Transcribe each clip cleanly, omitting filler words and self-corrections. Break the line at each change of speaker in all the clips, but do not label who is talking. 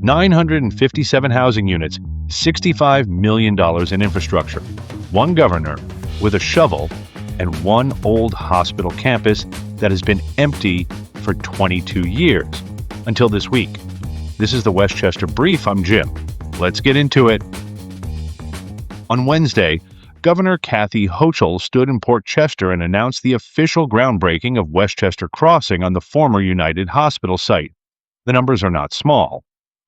957 housing units, $65 million in infrastructure, one governor with a shovel, and one old hospital campus that has been empty for 22 years, until this week. This is the Westchester Brief. I'm Jim. Let's get into it. On Wednesday, Governor Kathy Hochul stood in Port Chester and announced the official groundbreaking of Westchester Crossing on the former United Hospital site. The numbers are not small.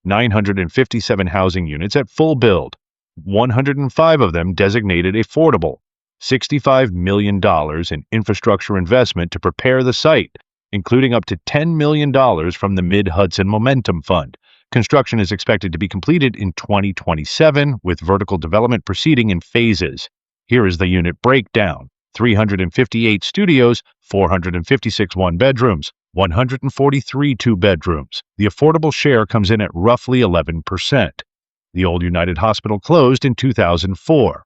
957 housing units at full build, 105 of them designated affordable, $65 million in infrastructure investment to prepare the site, including up to $10 million from the Mid-Hudson Momentum Fund. Construction is expected to be completed in 2027, with vertical development proceeding in phases. Here is the unit breakdown: 358 studios, 456 one-bedrooms, 143 two-bedrooms. The affordable share comes in at roughly 11%. The old United Hospital closed in 2004.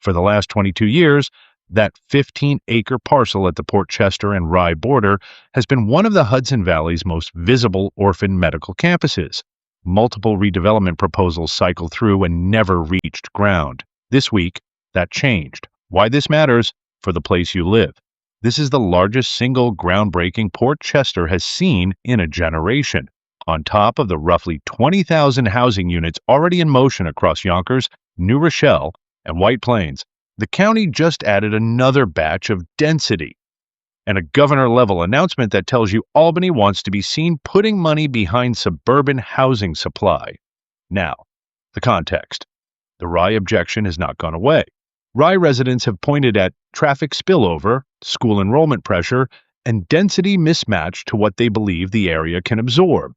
For the last 22 years, that 15-acre parcel at the Port Chester and Rye border has been one of the Hudson Valley's most visible orphan medical campuses. Multiple redevelopment proposals cycled through and never reached ground. This week, that changed. Why this matters? For the place you live. This is the largest single groundbreaking Port Chester has seen in a generation. On top of the roughly 20,000 housing units already in motion across Yonkers, New Rochelle, and White Plains, the county just added another batch of density, and a governor-level announcement that tells you Albany wants to be seen putting money behind suburban housing supply. Now, the context. The Rye objection has not gone away. Rye residents have pointed at traffic spillover, school enrollment pressure, and density mismatch to what they believe the area can absorb.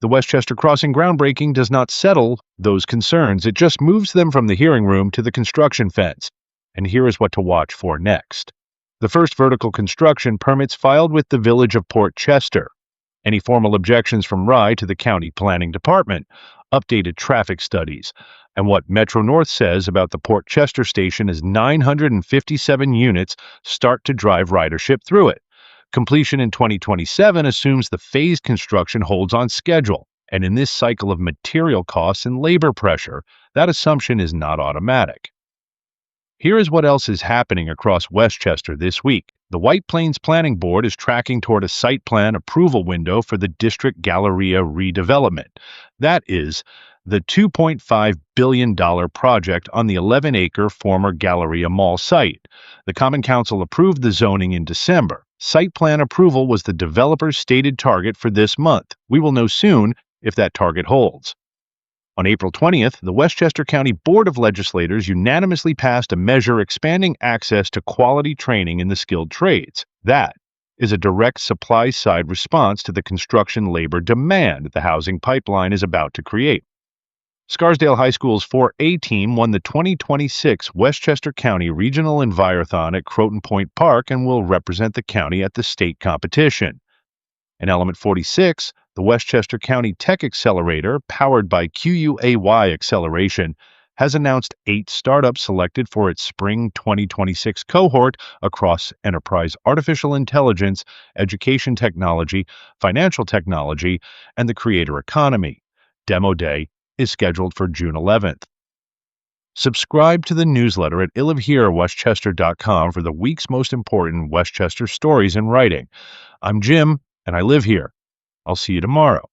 The Westchester Crossing groundbreaking does not settle those concerns. It just moves them from the hearing room to the construction fence. And here is what to watch for next. The first vertical construction permits filed with the Village of Port Chester. Any formal objections from Rye to the County Planning Department, updated traffic studies, and what Metro North says about the Port Chester station as 957 units start to drive ridership through it. Completion in 2027 assumes the phased construction holds on schedule, and in this cycle of material costs and labor pressure, that assumption is not automatic. Here is what else is happening across Westchester this week. The White Plains Planning Board is tracking toward a site plan approval window for the District Galleria redevelopment. That is, the $2.5 billion project on the 11-acre former Galleria Mall site. The Common Council approved the zoning in December. Site plan approval was the developer's stated target for this month. We will know soon if that target holds. On April 20th, the Westchester County Board of Legislators unanimously passed a measure expanding access to quality training in the skilled trades. That is a direct supply-side response to the construction labor demand the housing pipeline is about to create. Scarsdale High School's 4A team won the 2026 Westchester County Regional Envirothon at Croton Point Park and will represent the county at the state competition. In Element 46, the Westchester County Tech Accelerator, powered by QUAY Acceleration, has announced 8 startups selected for its spring 2026 cohort across enterprise artificial intelligence, education technology, financial technology, and the creator economy. Demo Day is scheduled for June 11th. Subscribe to the newsletter at illiveherewestchester.com for the week's most important Westchester stories in writing. I'm Jim, and I live here. I'll see you tomorrow.